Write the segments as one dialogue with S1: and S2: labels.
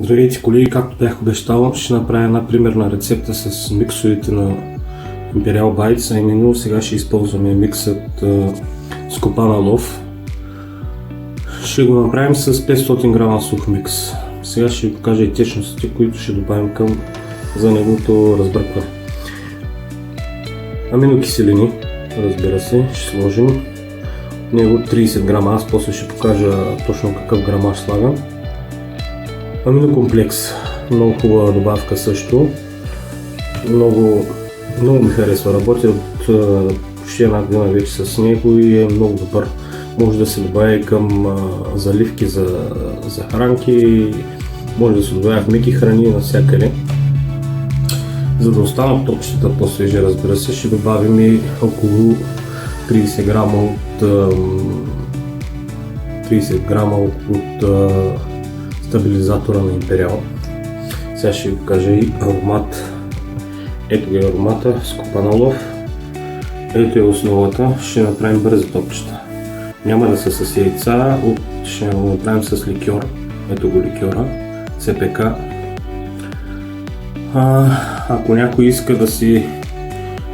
S1: Здравейте колеги, както бях обещал, ще направя една примерна рецепта с миксовете на Imperial Bites, а именно сега ще използваме миксът Скопана лов. Ще го направим с 500 грама сух микс. Сега ще ви покажа и течностите, които ще добавим за неговото разбъркване. Аминокиселини, разбира се, ще сложим от него 30 грама, аз после ще покажа точно какъв грамаж слагам. Аминокомплекс, много хубава добавка също, много ми харесва, работя от почти една година вече с него и е много добър. Може да се добави към заливки за хранки, може да се добавя в меки храни навсякъде. За да останат топчетата по-свежи, разбира се, ще добавим и около 30 грама от стабилизатора на Imperial. Сега ще ви покажа и аромат. Ето е аромата, Скопана лов. Ето е основата. Ще направим бързи топчета. Няма да са с яйца, ще го направим с ликьор. Ето го ликьора, ЦПК. Ако някой иска да си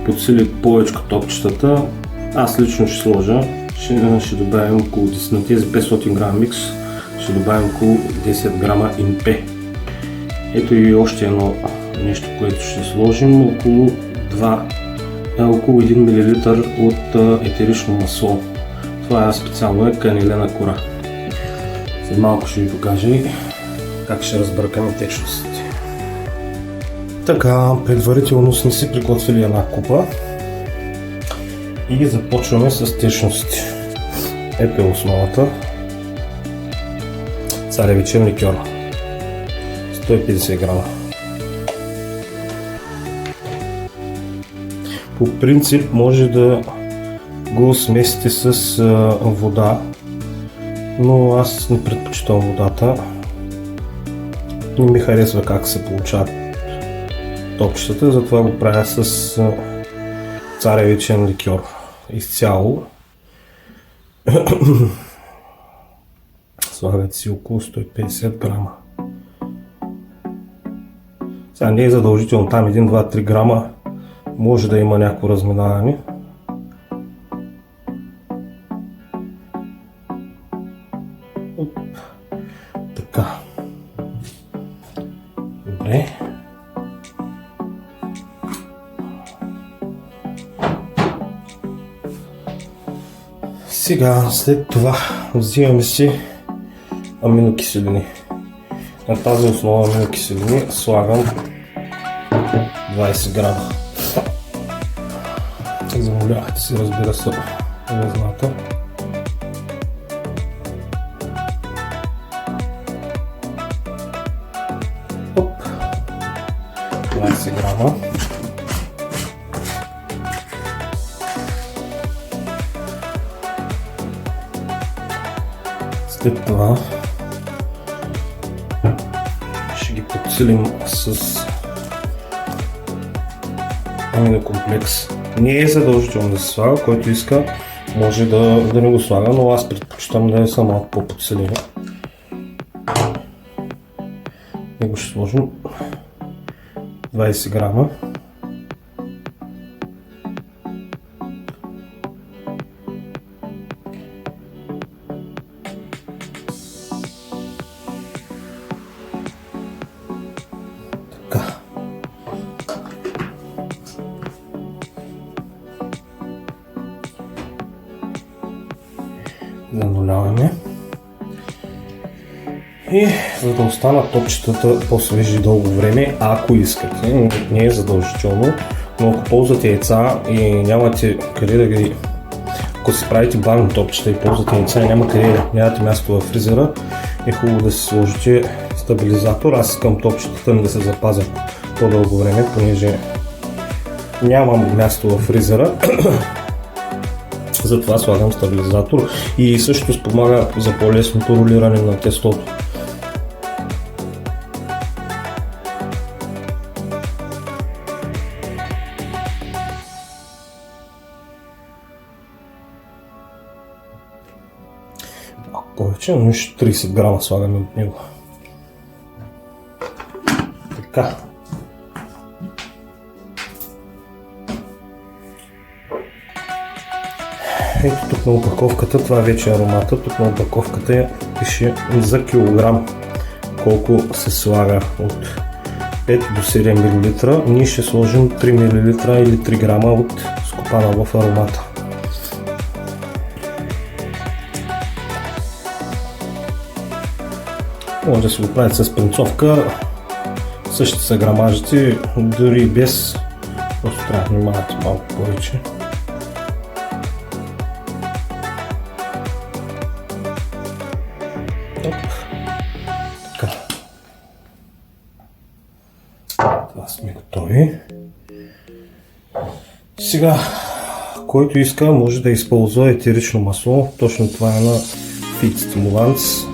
S1: подсили повече топчетата, аз лично ще сложа. Ще добавим около 10 на тези 500 грама микс. Ще добавим около 10 грама импе. Ето и още едно нещо, което ще сложим, около 1 мл от етерично масло. Това специално е канилена кора. След малко ще ви покажа как ще разбъркаме течностите. Така, предварително сме си приготвили една купа и започваме с течностите. Ето е основата. Царевичен ликьор 150 грама. По принцип може да го смесите с вода, но аз не предпочитам водата. Не ми харесва как се получават топчетата, затова го правя с царевичен ликьор изцяло. Слагат си около 150 грама. Сега не е задължително, там 1, 2, 3 грама може да има някакво разминаване. Така. Добре. Сега, след това взимаме си аминокиселини. На тази основа аминокиселини слагам 20 грама. Замолявайте си, разбира се, везната. Оп. 20 грама. След това ще ги подсилим с аминокомплекс. Не е задължително да се слага, който иска може да не го слага, но аз предпочитам да е малко по-подсилено. Него ще сложим 20 грама. Зануляваме и за да останат топчетата по-свежи дълго време, ако искате, не е задължително, но ако ползвате яйца и нямате къде да ги, ако си правите бавни топчета и ползвате яйца и нямате място във фризера, е хубаво да си сложите стабилизатор. Аз искам топчетата ми да се запазят по-дълго време, понеже нямам място във фризера. Затова слагам стабилизатор и също спомага за по-лесното ролиране на тестото. Малко повече, но 30 грама слагаме от него. Така. Ето тук на опаковката, това вече е аромата, тук на опаковката пише за килограм колко се слага от 5 до 7 мл. Ние ще сложим 3 мл или 3 грама от скопана в аромата. Може да се го правите с пенцовка, същите са грамажите, дори без, просто трябва да внимавате малко повече. Така. Това сме готови. Сега, който иска, може да използва етерично масло. Точно това е на Fit Stimulants.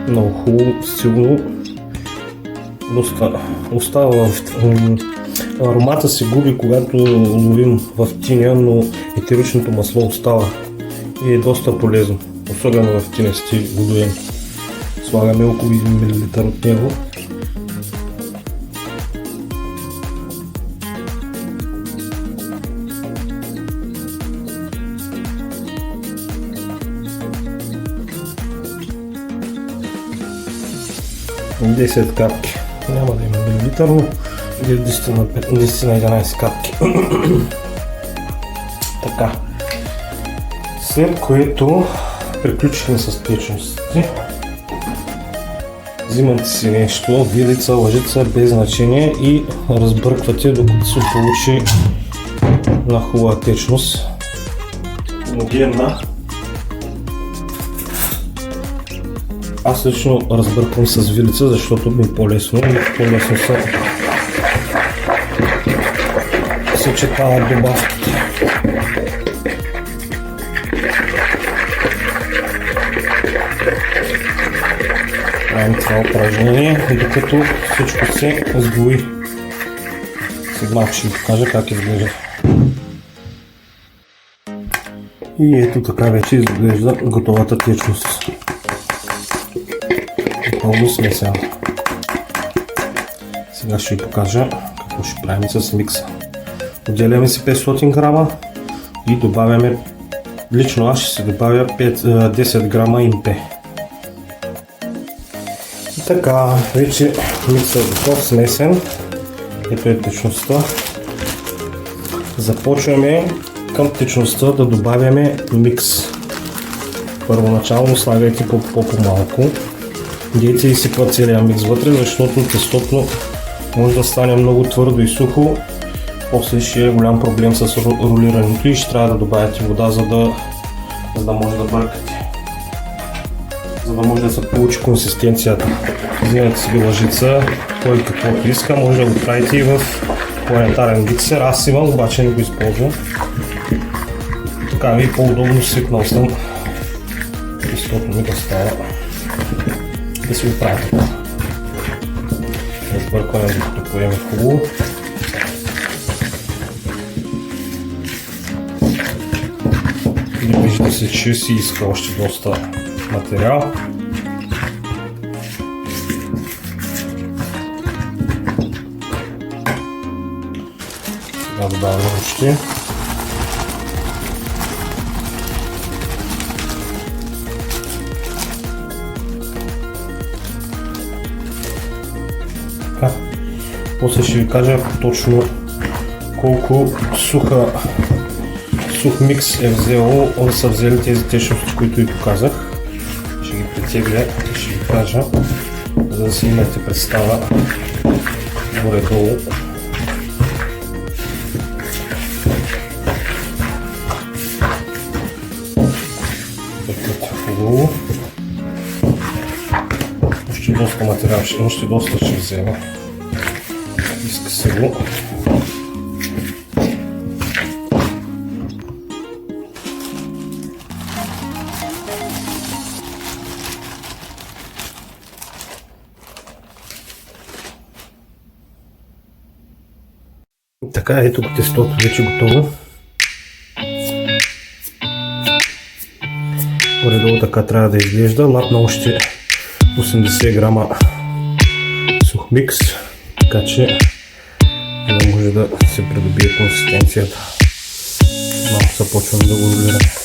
S1: Много хубаво, силно. Остава аромата се губи, когато ловим в тиня, но етеричното масло остава и е доста полезно, особено в тинести водоеми. Слагаме около 1 мл от него. И 10 капки. Няма да има милилитър, но 10 на 11 капки. Така. След което приключихме с течностите. Взимате си нещо, вилица, лъжица, без значение и разбърквате, докато се получи на хубава течност. Homogенна. Аз лично разбърквам с вилица, защото ми е по-лесно и по-лесно се съчетават добавките. Правим това упражнение, докато всичко се сгои. След малко ще ви покажа как изглежда. И ето така вече изглежда готовата течност. Много смесена. Сега ще ви покажа какво ще правим с микса. Отделяме си 500 грама и добавяме, лично аз ще се добавя 10 грама импе. И така, вече миксът е готов, смесен. Ето е течността. Започваме към течността да добавяме микс. Първоначално слагайте по-малко. Дейте и сипват целия микс вътре, защото тестото може да стане много твърдо и сухо. После ще е голям проблем с ролирането и ще трябва да добавите вода, за да може да бъркате. За да може да се получи консистенцията. Вземете си лъжица, кой каквото иска, може да го правите и в планетарен миксер. Аз имам, обаче не го използвам. Така ми е по-удобно, свикнал съм тестото ми да става. Да си го правя така. Разбъркваме, докато поеме хубаво. Вижда се, че си иска още доста материал. Сега добавяме още. После ще ви кажа точно колко сух микс е взело, са взели тези течности, които ви показах. Ще ги притегля и ще ви кажа, за да си имате представа горе-долу. Хубаво. Още доста материал, още доста ще взема. Иска се го. Така, ето тестото вече готово. Горе-долу така трябва да изглежда. Лапна още 80 грама сух микс. така че за да може да се придобие консистенцията. Малко започвам да го ролирам.